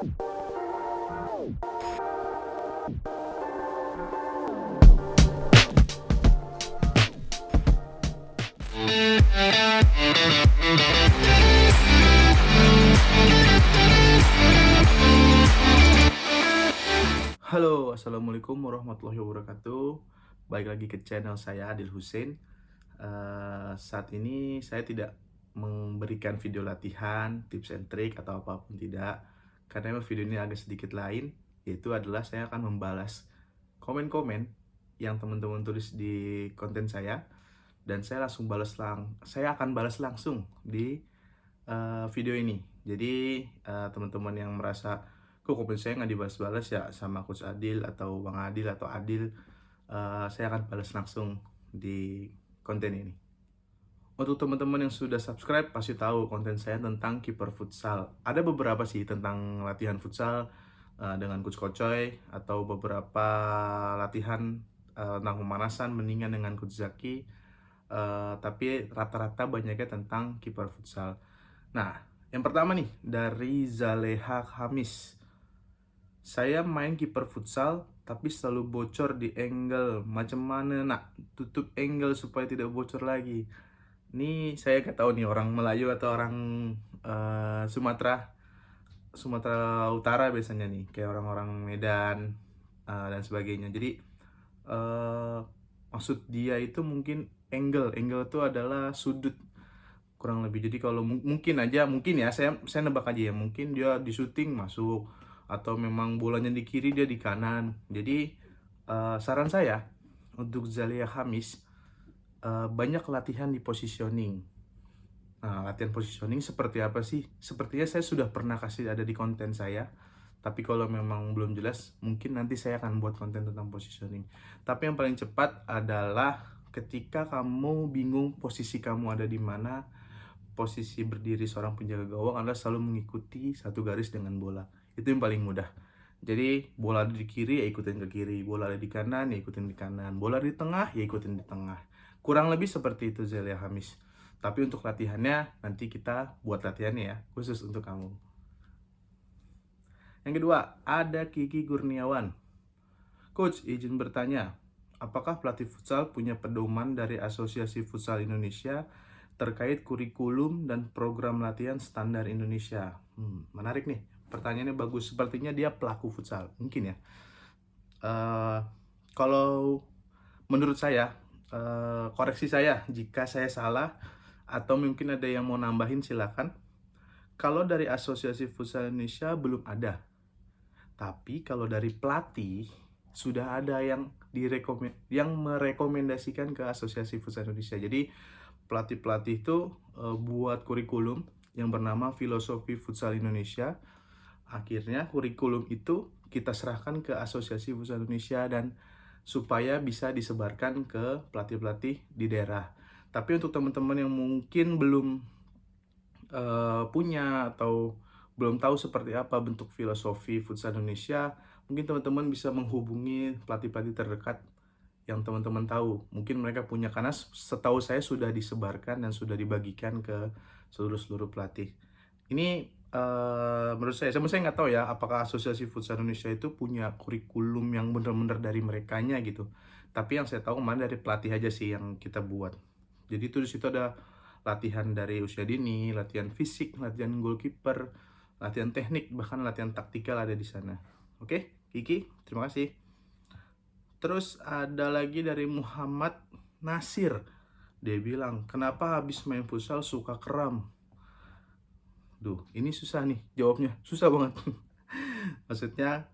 Halo, assalamualaikum warahmatullahi wabarakatuh. Balik lagi ke channel saya Adil Hussein. Saat ini saya tidak memberikan video latihan, tips and trick atau apapun tidak, karena memang video ini agak sedikit lain, yaitu adalah saya akan membalas komen-komen yang teman-teman tulis di konten saya, dan saya akan balas langsung di video ini. Jadi teman-teman yang merasa kok komen saya nggak dibalas-balas ya sama Coach Adil atau Bang Adil atau Adil, saya akan balas langsung di konten ini. Untuk teman-teman yang sudah subscribe pasti tahu konten saya tentang kiper futsal. Ada beberapa sih tentang latihan futsal dengan Coach Kocoy, atau beberapa latihan tentang pemanasan mendingan dengan Coach Zaki. Tapi rata-rata banyaknya tentang kiper futsal. Nah, yang pertama nih dari Zaleha Hamis. Saya main kiper futsal tapi selalu bocor di angle. Macam mana nak tutup angle supaya tidak bocor lagi? Ini saya nggak tahu nih orang Melayu atau orang Sumatera Utara biasanya nih, kayak orang-orang Medan dan sebagainya. Jadi maksud dia itu mungkin angle itu adalah sudut kurang lebih. Jadi kalau mungkin ya saya nebak aja ya, mungkin dia di syuting masuk, atau memang bolanya di kiri dia di kanan. Jadi saran saya untuk Zalia Hamis, banyak latihan di positioning. Nah, latihan positioning seperti apa sih? Sepertinya saya sudah pernah kasih ada di konten saya. Tapi kalau memang belum jelas, mungkin nanti saya akan buat konten tentang positioning. Tapi yang paling cepat adalah ketika kamu bingung posisi kamu ada di mana, posisi berdiri seorang penjaga gawang adalah selalu mengikuti satu garis dengan bola. Itu yang paling mudah. Jadi bola ada di kiri ya ikutin ke kiri, bola ada di kanan ya ikutin di kanan, bola di tengah ya ikutin di tengah. Kurang lebih seperti itu Zelia Hamis. Tapi untuk latihannya nanti kita buat latihannya ya, khusus untuk kamu. Yang kedua, ada Kiki Kurniawan. Coach, izin bertanya, apakah pelatih futsal punya pedoman dari Asosiasi Futsal Indonesia terkait kurikulum dan program latihan standar Indonesia? Menarik nih, pertanyaannya bagus. Sepertinya dia pelaku futsal, mungkin ya. Kalau menurut saya, koreksi saya jika saya salah, atau mungkin ada yang mau nambahin silakan. Kalau dari Asosiasi Futsal Indonesia belum ada. Tapi kalau dari pelatih sudah ada yang merekomendasikan ke Asosiasi Futsal Indonesia. Jadi pelatih-pelatih itu buat kurikulum yang bernama Filosofi Futsal Indonesia. Akhirnya kurikulum itu kita serahkan ke Asosiasi Futsal Indonesia dan supaya bisa disebarkan ke pelatih-pelatih di daerah. Tapi untuk teman-teman yang mungkin belum punya atau belum tahu seperti apa bentuk filosofi futsal Indonesia, mungkin teman-teman bisa menghubungi pelatih-pelatih terdekat yang teman-teman tahu. Mungkin mereka punya, karena setahu saya sudah disebarkan dan sudah dibagikan ke seluruh pelatih. Ini menurut saya nggak tahu ya apakah Asosiasi Futsal Indonesia itu punya kurikulum yang benar-benar dari merekanya gitu. Tapi yang saya tahu kemarin dari pelatih aja sih yang kita buat. Jadi itu di situ ada latihan dari usia dini, latihan fisik, latihan goalkeeper, latihan teknik, bahkan latihan taktikal ada di sana. Oke, Kiki, terima kasih. Terus ada lagi dari Muhammad Nasir. Dia bilang, kenapa habis main futsal suka kram? Duh, ini susah nih jawabnya, susah banget. Maksudnya,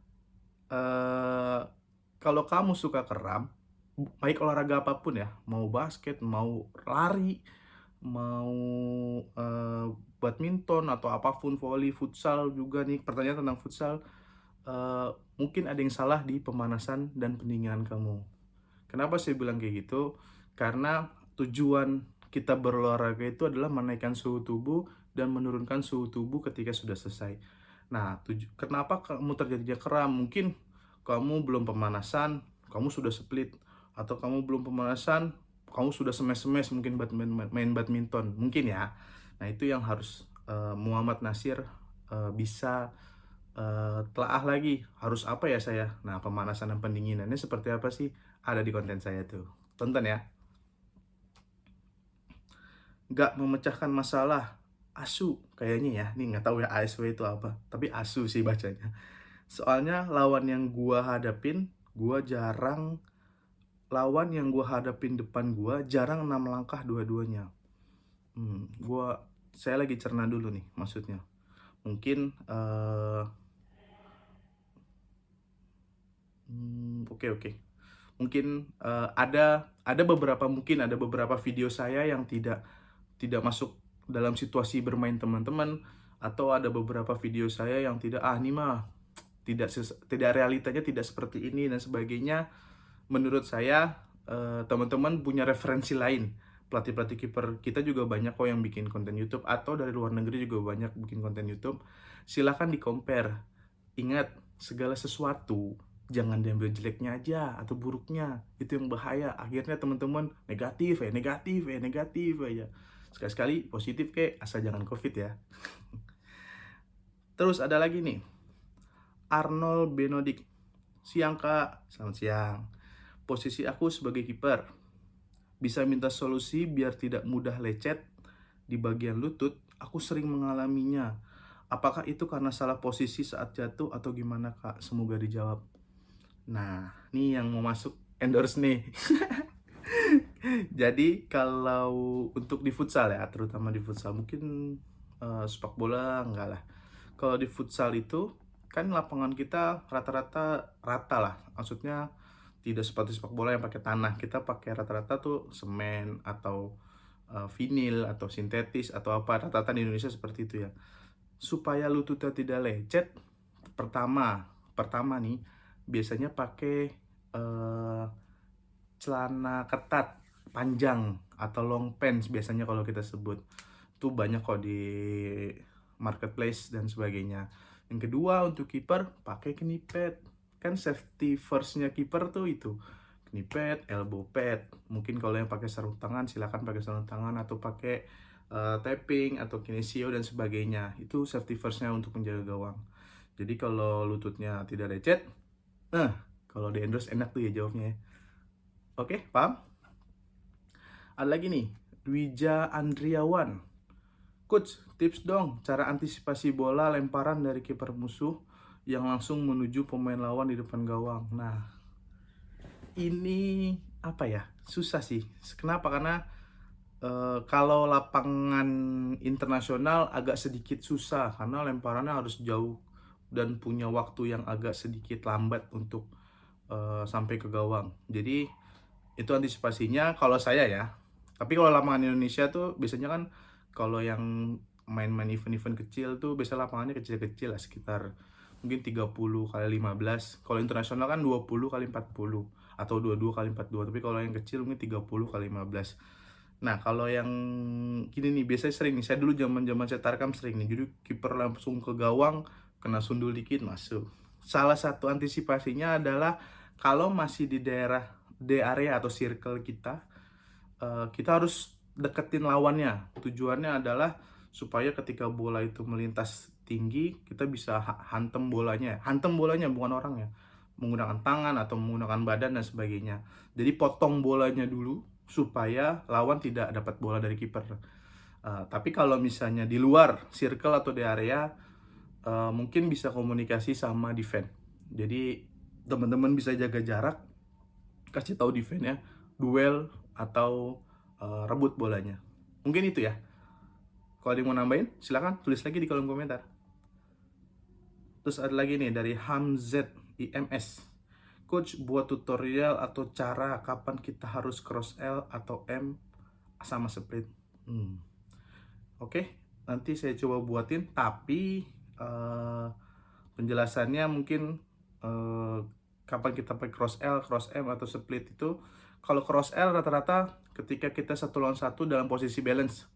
kalau kamu suka kram, baik olahraga apapun ya, mau basket, mau lari, mau badminton atau apapun, volley, futsal juga nih, pertanyaan tentang futsal, mungkin ada yang salah di pemanasan dan pendinginan kamu. Kenapa saya bilang kayak gitu? Karena tujuan kita berolahraga itu adalah menaikkan suhu tubuh dan menurunkan suhu tubuh ketika sudah selesai. Nah, kenapa kamu terjadinya kram? Mungkin kamu belum pemanasan, kamu sudah split, atau kamu belum pemanasan, kamu sudah semes-semes mungkin main badminton, mungkin ya. Nah, itu yang harus Muhammad Nasir bisa telaah lagi, harus apa ya saya? Nah, pemanasan dan pendinginannya seperti apa sih? Ada di konten saya tuh. Tonton ya. Nggak memecahkan masalah, ASU kayaknya ya. Nih nggak tahu ya ASW itu apa, tapi ASU sih bacanya. Soalnya lawan yang gua hadapin depan gua jarang 6 langkah dua-duanya. Saya lagi cerna dulu nih maksudnya. Mungkin oke oke. Mungkin ada beberapa video saya yang tidak masuk dalam situasi bermain teman-teman, atau ada beberapa video saya yang ini mah tidak realitanya tidak seperti ini dan sebagainya. Menurut saya teman-teman punya referensi lain. Pelatih-pelatih kiper kita juga banyak kok yang bikin konten YouTube, atau dari luar negeri juga banyak bikin konten YouTube. Silahkan di-compare. Ingat, segala sesuatu jangan diambil jeleknya aja atau buruknya. Itu yang bahaya. Akhirnya teman-teman negatif aja. Sekali-sekali positif asal jangan COVID ya. Terus ada lagi nih, Arnold Benodik. Siang Kak, selamat siang. Posisi aku sebagai kiper, bisa minta solusi biar tidak mudah lecet di bagian lutut. Aku sering mengalaminya. Apakah itu karena salah posisi saat jatuh atau gimana Kak? Semoga dijawab. Nah, ini yang mau masuk endorse nih. Jadi kalau untuk di futsal ya, terutama di futsal, mungkin sepak bola enggak lah. Kalau di futsal itu kan lapangan kita rata-rata rata lah. Maksudnya tidak seperti sepak bola yang pakai tanah. Kita pakai rata-rata tuh semen atau vinil atau sintetis atau apa. Rata-rata di Indonesia seperti itu ya. Supaya lututnya tidak lecet, pertama nih biasanya pakai celana ketat panjang atau long pants biasanya kalau kita sebut. Itu banyak kok di marketplace dan sebagainya. Yang kedua, untuk kiper pakai knee pad. Kan safety first-nya kiper tuh itu knee pad, elbow pad. Mungkin kalau yang pakai sarung tangan silakan pakai sarung tangan, atau pakai tapping atau kinesio dan sebagainya. Itu safety first-nya untuk menjaga gawang. Jadi kalau lututnya tidak lecet, kalau di endorse enak tuh ya jawabnya ya. Oke, paham? Ada lagi nih, Dwija Andriawan. Coach, tips dong cara antisipasi bola lemparan dari kiper musuh yang langsung menuju pemain lawan di depan gawang. Nah, ini apa ya? Susah sih. Kenapa? Karena kalau lapangan internasional agak sedikit susah karena lemparannya harus jauh dan punya waktu yang agak sedikit lambat untuk sampai ke gawang. Jadi itu antisipasinya kalau saya ya. Tapi kalau lapangan Indonesia tuh biasanya kan kalau yang main-main event-event kecil tuh biasanya lapangannya kecil-kecil lah, sekitar mungkin 30 kali 15. Kalau internasional kan 20 kali 40 atau 22 kali 42. Tapi kalau yang kecil mungkin 30 kali 15. Nah, kalau yang gini nih biasanya sering nih. Saya dulu zaman-zaman saya Tarkam sering nih. Jadi kiper langsung ke gawang, kena sundul dikit masuk. Salah satu antisipasinya adalah kalau masih di area atau circle kita, kita harus deketin lawannya. Tujuannya adalah supaya ketika bola itu melintas tinggi, kita bisa hantem bolanya. Hantem bolanya bukan orangnya. Menggunakan tangan atau menggunakan badan dan sebagainya. Jadi potong bolanya dulu supaya lawan tidak dapat bola dari kiper. Tapi kalau misalnya di luar circle atau di area, mungkin bisa komunikasi sama defense. Jadi teman-teman bisa jaga jarak, kasih tahu defense-nya, duel atau rebut bolanya. Mungkin itu ya. Kalau ada yang mau nambahin, silakan tulis lagi di kolom komentar. Terus ada lagi nih dari Hamzat IMS. Coach, buat tutorial atau cara kapan kita harus cross L atau M sama split. Oke, nanti saya coba buatin, tapi penjelasannya mungkin kapan kita pakai cross L, cross M atau split itu. Kalau cross L rata-rata ketika kita 1 lawan 1 dalam posisi balance.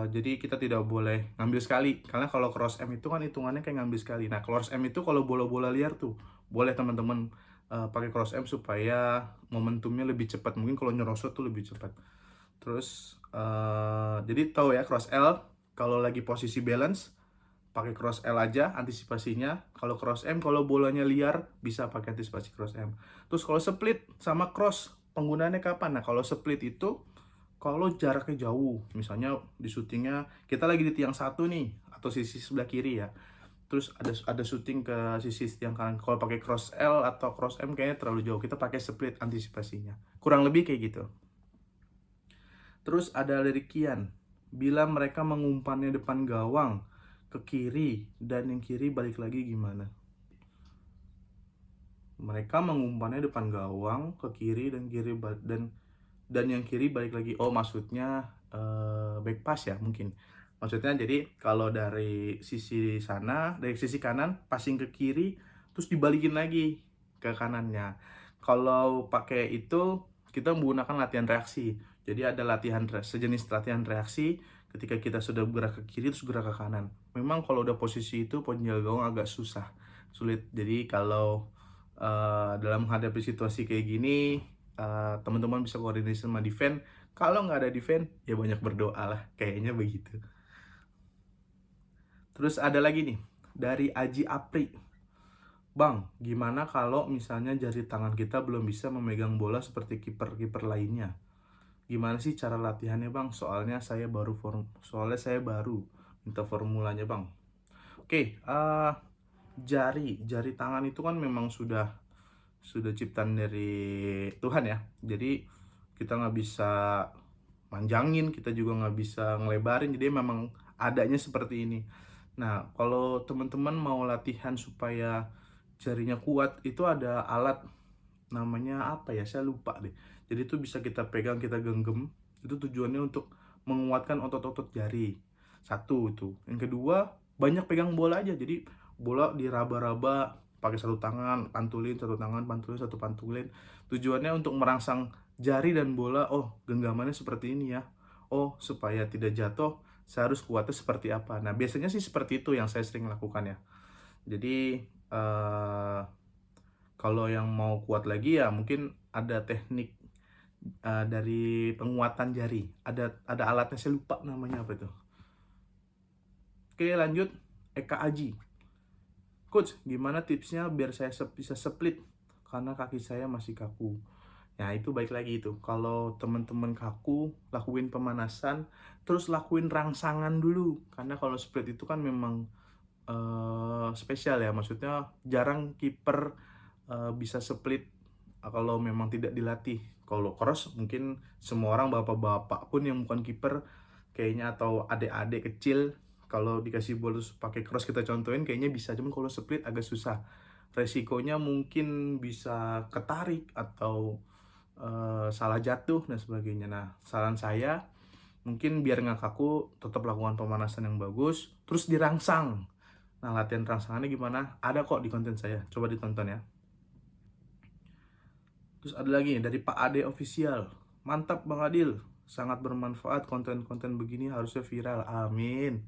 Jadi kita tidak boleh ngambil sekali, karena kalau cross M itu kan hitungannya kayak ngambil sekali. Nah, cross M itu kalau bola-bola liar tuh boleh teman-teman pakai cross M supaya momentumnya lebih cepat. Mungkin kalau nyerosot tuh lebih cepat. Terus jadi tahu ya, cross L kalau lagi posisi balance pakai cross L aja antisipasinya. Kalau cross M, kalau bolanya liar bisa pakai antisipasi cross M. Terus kalau split sama cross penggunaannya kapan? Nah, kalau split itu kalau jaraknya jauh, misalnya di syutingnya kita lagi di tiang satu nih atau sisi sebelah kiri ya. Terus ada syuting ke sisi tiang kanan. Kalau pakai cross L atau cross M kayaknya terlalu jauh. Kita pakai split antisipasinya. Kurang lebih kayak gitu. Terus ada dari Kian. Bila mereka mengumpannya depan gawang ke kiri dan yang kiri balik lagi gimana? Mereka mengumpannya depan gawang ke kiri dan yang kiri balik lagi. Oh, maksudnya back pass ya mungkin. Maksudnya jadi kalau dari sisi sana, dari sisi kanan passing ke kiri terus dibalikin lagi ke kanannya. Kalau pakai itu kita menggunakan latihan reaksi. Jadi ada sejenis latihan reaksi ketika kita sudah bergerak ke kiri terus gerak ke kanan. Memang kalau udah posisi itu penjaga gawang agak sulit. Jadi kalau dalam menghadapi situasi kayak gini, teman-teman bisa koordinasi sama defense. Kalau nggak ada defense, ya banyak berdoa lah. Kayaknya begitu. Terus ada lagi nih, dari Aji Apri. Bang, gimana kalau misalnya jari tangan kita belum bisa memegang bola seperti kiper-kiper lainnya? Gimana sih cara latihannya, Bang? Soalnya saya baru minta formulanya, Bang. Oke, jari tangan itu kan memang sudah ciptaan dari Tuhan ya. Jadi kita nggak bisa manjangin, kita juga nggak bisa ngelebarin. Jadi memang adanya seperti ini. Nah, kalau teman-teman mau latihan supaya jarinya kuat, itu ada alat namanya apa ya? Saya lupa deh. Jadi itu bisa kita pegang, kita genggam. Itu tujuannya untuk menguatkan otot-otot jari. Satu itu. Yang kedua, banyak pegang bola aja. Jadi bola diraba-raba pakai satu tangan, pantulin satu tangan, pantulin. Tujuannya untuk merangsang jari dan bola. Oh, genggamannya seperti ini ya. Oh, supaya tidak jatuh, saya harus kuatnya seperti apa. Nah, biasanya sih seperti itu yang saya sering lakukan ya. Jadi kalau yang mau kuat lagi ya mungkin ada teknik dari penguatan jari. Ada alatnya, saya lupa namanya apa itu. Oke, lanjut. Eka Aji. Coach, gimana tipsnya biar saya bisa split? Karena kaki saya masih kaku. Nah, itu baik lagi itu. Kalau teman-teman kaku, lakuin pemanasan, terus lakuin rangsangan dulu. Karena kalau split itu kan memang spesial ya. Maksudnya jarang kiper bisa split kalau memang tidak dilatih. Kalau cross mungkin semua orang, bapak-bapak pun yang bukan kiper kayaknya, atau adik-adik kecil, kalau dikasih bola pakai cross kita contohin kayaknya bisa. Cuman kalau split agak susah. Resikonya mungkin bisa ketarik atau salah jatuh dan sebagainya. Nah, saran saya mungkin biar nggak kaku, tetap lakukan pemanasan yang bagus, terus dirangsang. Nah, latihan rangsangannya gimana? Ada kok di konten saya, coba ditonton ya. Terus ada lagi nih, dari Pak Ade Official. Mantap Bang Adil, sangat bermanfaat, konten-konten begini harusnya viral, amin.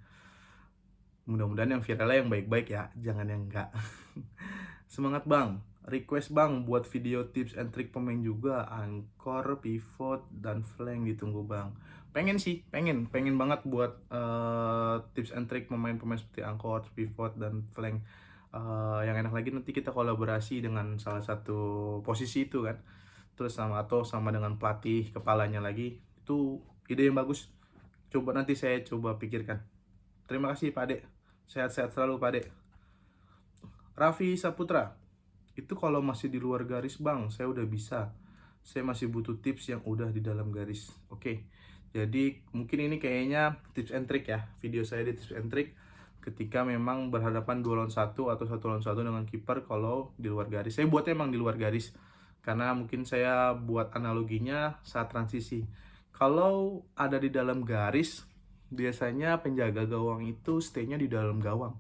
Mudah-mudahan yang viralnya yang baik-baik ya, jangan yang enggak. Semangat Bang, request Bang buat video tips and trick pemain juga, anchor, pivot, dan flank ditunggu Bang. Pengen sih, pengen banget buat tips and trick pemain-pemain seperti anchor, pivot, dan flank. Yang enak lagi nanti kita kolaborasi dengan salah satu posisi itu kan, terus sama dengan pelatih kepalanya lagi. Itu ide yang bagus, coba nanti saya coba pikirkan. Terima kasih Pak Ade, sehat-sehat selalu Pak Ade. Raffi Saputra, itu kalau masih di luar garis Bang, saya udah bisa. Saya masih butuh tips yang udah di dalam garis. Oke, jadi mungkin ini kayaknya tips and trick ya, video saya di tips and trick ketika memang berhadapan 2 lawan 1 atau 1 lawan 1 dengan kiper kalau di luar garis. Saya buatnya emang di luar garis, karena mungkin saya buat analoginya saat transisi. Kalau ada di dalam garis, biasanya penjaga gawang itu stay-nya di dalam gawang.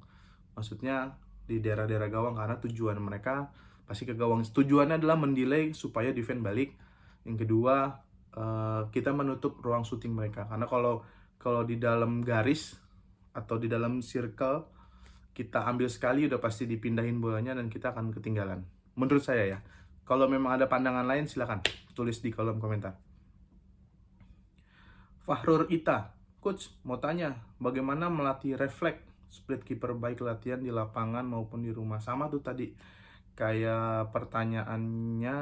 Maksudnya di daerah-daerah gawang, karena tujuan mereka pasti ke gawang. Tujuannya adalah mendelay supaya defense balik. Yang kedua, kita menutup ruang shooting mereka. Karena kalau di dalam garis atau di dalam circle, kita ambil sekali udah pasti dipindahin bolanya dan kita akan ketinggalan. Menurut saya ya. Kalau memang ada pandangan lain silakan tulis di kolom komentar. Fahrur Ita, Coach mau tanya bagaimana melatih refleks split kiper baik latihan di lapangan maupun di rumah. Sama tuh tadi kayak pertanyaannya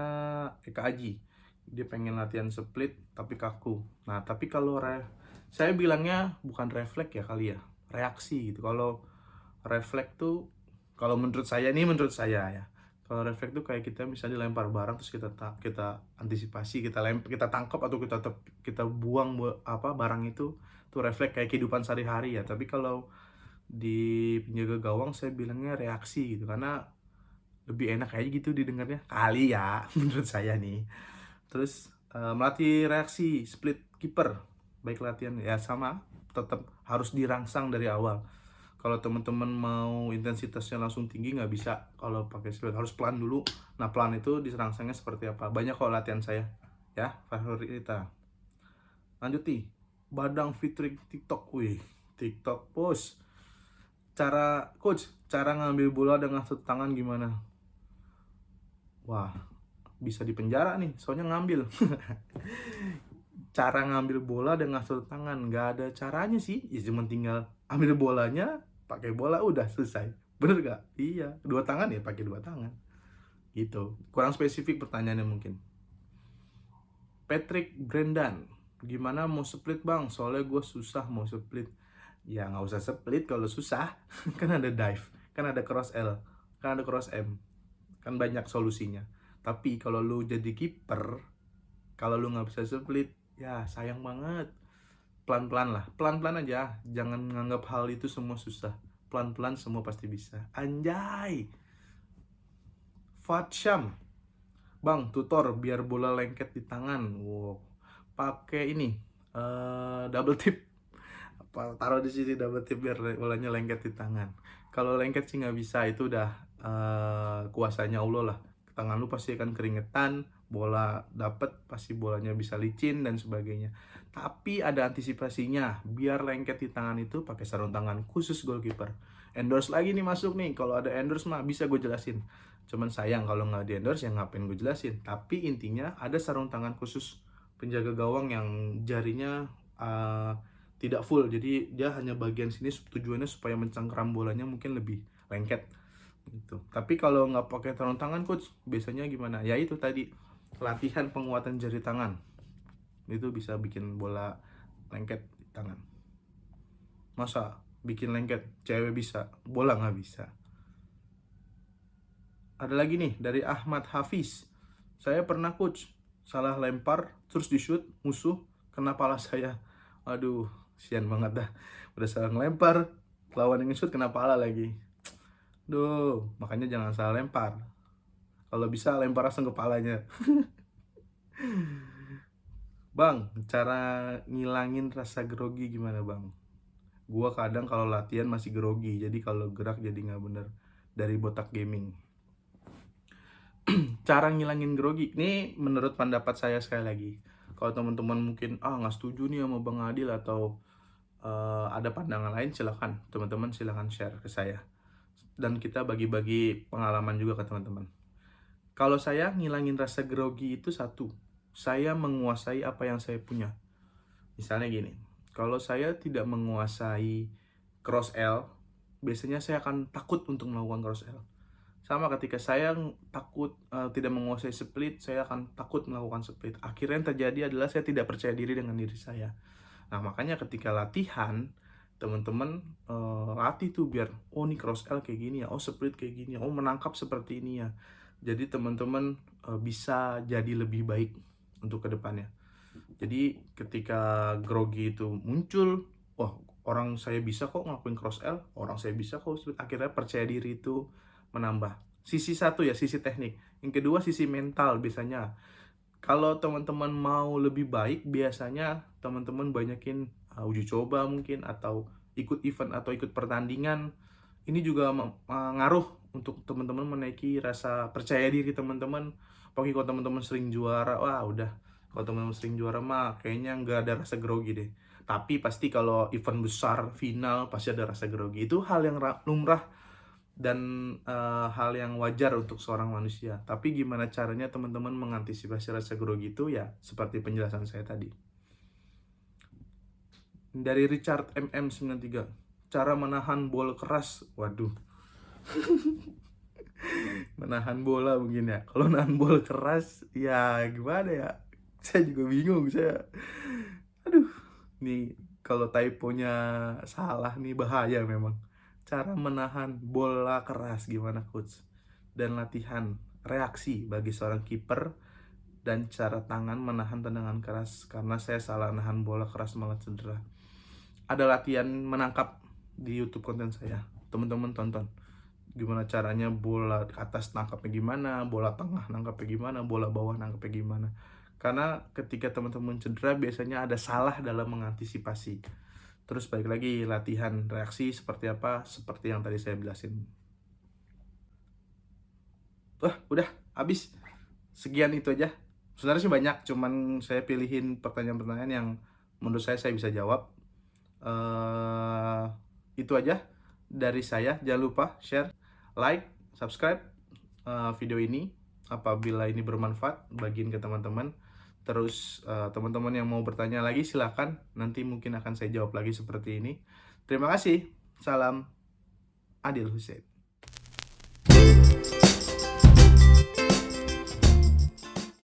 Eka Aji, dia pengen latihan split tapi kaku. Nah tapi kalau saya bilangnya bukan refleks ya kali ya, reaksi gitu. Kalau refleks tuh, kalau menurut saya nih, menurut saya ya, kalau refleks tuh kayak kita misalnya dilempar barang terus kita antisipasi, kita tangkap atau kita buang barang itu, tuh refleks kayak kehidupan sehari-hari ya. Tapi kalau di penjaga gawang saya bilangnya reaksi gitu, karena lebih enak aja gitu didengarnya kali ya menurut saya nih. Terus melatih reaksi split kiper baik latihan ya, sama tetap harus dirangsang dari awal. Kalau teman-teman mau intensitasnya langsung tinggi nggak bisa kalau pakai split, harus pelan dulu. Nah pelan itu dirangsangnya seperti apa, banyak kok latihan saya ya, favorit kita. Lanjut nih, Badang Fitri TikTok. Wih, TikTok post cara ngambil bola dengan satu tangan gimana. Wah, bisa dipenjara nih soalnya ngambil. Cara ngambil bola dengan satu tangan nggak ada caranya sih ya, cuma tinggal ambil bolanya, pakai bola, udah selesai. Bener gak? Iya, dua tangan ya, pakai dua tangan gitu. Kurang spesifik pertanyaannya mungkin. Patrick Brendan, gimana mau split bang, soalnya gue susah mau split. Ya nggak usah split kalau susah. Kan ada dive, kan ada cross L, kan ada cross M, kan banyak solusinya. Tapi kalau lu jadi kiper, kalau lu nggak bisa split, ya sayang banget. Pelan-pelan lah, pelan-pelan aja. Jangan menganggap hal itu semua susah. Pelan-pelan semua pasti bisa. Anjay. Fatsham, bang tutor biar bola lengket di tangan. Wow, pakai ini double tip. Taruh di sini double tip biar bolanya lengket di tangan. Kalau lengket sih nggak bisa, itu udah kuasanya Allah lah. Tangan lu pasti akan keringetan, bola dapet pasti bolanya bisa licin dan sebagainya. Tapi ada antisipasinya, biar lengket di tangan itu pakai sarung tangan khusus goalkeeper. Endorse lagi nih masuk nih, kalau ada endorse mah bisa gue jelasin. Cuman sayang kalau nggak di endorse ya ngapain gue jelasin. Tapi intinya ada sarung tangan khusus penjaga gawang yang jarinya tidak full, jadi dia hanya bagian sini, tujuannya supaya mencengkeram bolanya mungkin lebih lengket gitu. Tapi kalau nggak pakai sarung tangan coach, biasanya gimana ya, itu tadi latihan penguatan jari tangan itu bisa bikin bola lengket di tangan. Masa bikin lengket cewek bisa, bola nggak bisa. Ada lagi nih dari Ahmad Hafiz, saya pernah coach salah lempar terus di shoot musuh, kena pala saya. Aduh, sian banget dah, udah salah ngelempar, lawan yang shoot kena pala lagi. Duh, makanya jangan salah lempar. Kalau bisa lempar langsung ke palanya. Bang, cara ngilangin rasa grogi gimana bang? Gua kadang kalau latihan masih grogi, jadi kalau gerak jadi nggak bener. Dari Botak Gaming. Cara ngilangin grogi, ini menurut pendapat saya sekali lagi. Kalau teman-teman mungkin nggak setuju nih sama Bang Adil atau ada pandangan lain, silahkan teman-teman silahkan share ke saya. Dan kita bagi-bagi pengalaman juga ke teman-teman. Kalau saya ngilangin rasa grogi itu satu, saya menguasai apa yang saya punya. Misalnya gini, kalau saya tidak menguasai cross L, biasanya saya akan takut untuk melakukan cross L. Sama ketika saya takut tidak menguasai split, saya akan takut melakukan split. Akhirnya yang terjadi adalah saya tidak percaya diri dengan diri saya. Nah makanya ketika latihan, teman-teman latih tuh biar, oh nih cross L kayak gini ya, oh split kayak gini ya, oh menangkap seperti ini ya. Jadi teman-teman bisa jadi lebih baik untuk kedepannya. Jadi ketika grogi itu muncul, wah orang saya bisa kok ngelakuin cross L, orang saya bisa kok split, akhirnya percaya diri itu menambah. Sisi satu ya, sisi teknik. Yang kedua sisi mental biasanya. Kalau teman-teman mau lebih baik, biasanya teman-teman banyakin uji coba mungkin, atau ikut event atau ikut pertandingan. Ini juga ngaruh untuk teman-teman menaiki rasa percaya diri teman-teman. Apalagi kalau teman-teman sering juara, wah udah. Kalau teman-teman sering juara mah kayaknya nggak ada rasa grogi deh. Tapi pasti kalau event besar, final, pasti ada rasa grogi. Itu hal yang lumrah dan hal yang wajar untuk seorang manusia. Tapi gimana caranya teman-teman mengantisipasi rasa grogi itu, ya seperti penjelasan saya tadi. Dari Richard MM93, cara menahan bola keras. Waduh, menahan bola mungkin ya. Kalau nahan bola keras, ya gimana ya? Saya juga bingung. Aduh, nih kalau typonya salah nih bahaya memang. Cara menahan bola keras gimana coach? Dan latihan reaksi bagi seorang kiper dan cara tangan menahan tendangan keras karena saya salah nahan bola keras malah cedera. Ada latihan menangkap di YouTube konten saya. Teman-teman tonton. Gimana caranya bola atas nangkapnya gimana, bola tengah nangkapnya gimana, bola bawah nangkapnya gimana. Karena ketika teman-teman cedera biasanya ada salah dalam mengantisipasi. Terus balik lagi latihan reaksi seperti apa, seperti yang tadi saya jelasin. Wah, udah habis. Sekian itu aja. Sebenarnya sih banyak, cuman saya pilihin pertanyaan-pertanyaan yang menurut saya bisa jawab. Itu aja dari saya. Jangan lupa share, like, subscribe video ini apabila ini bermanfaat, bagiin ke teman-teman. Terus teman-teman yang mau bertanya lagi silahkan, nanti mungkin akan saya jawab lagi seperti ini. Terima kasih. Salam Adil Hussein.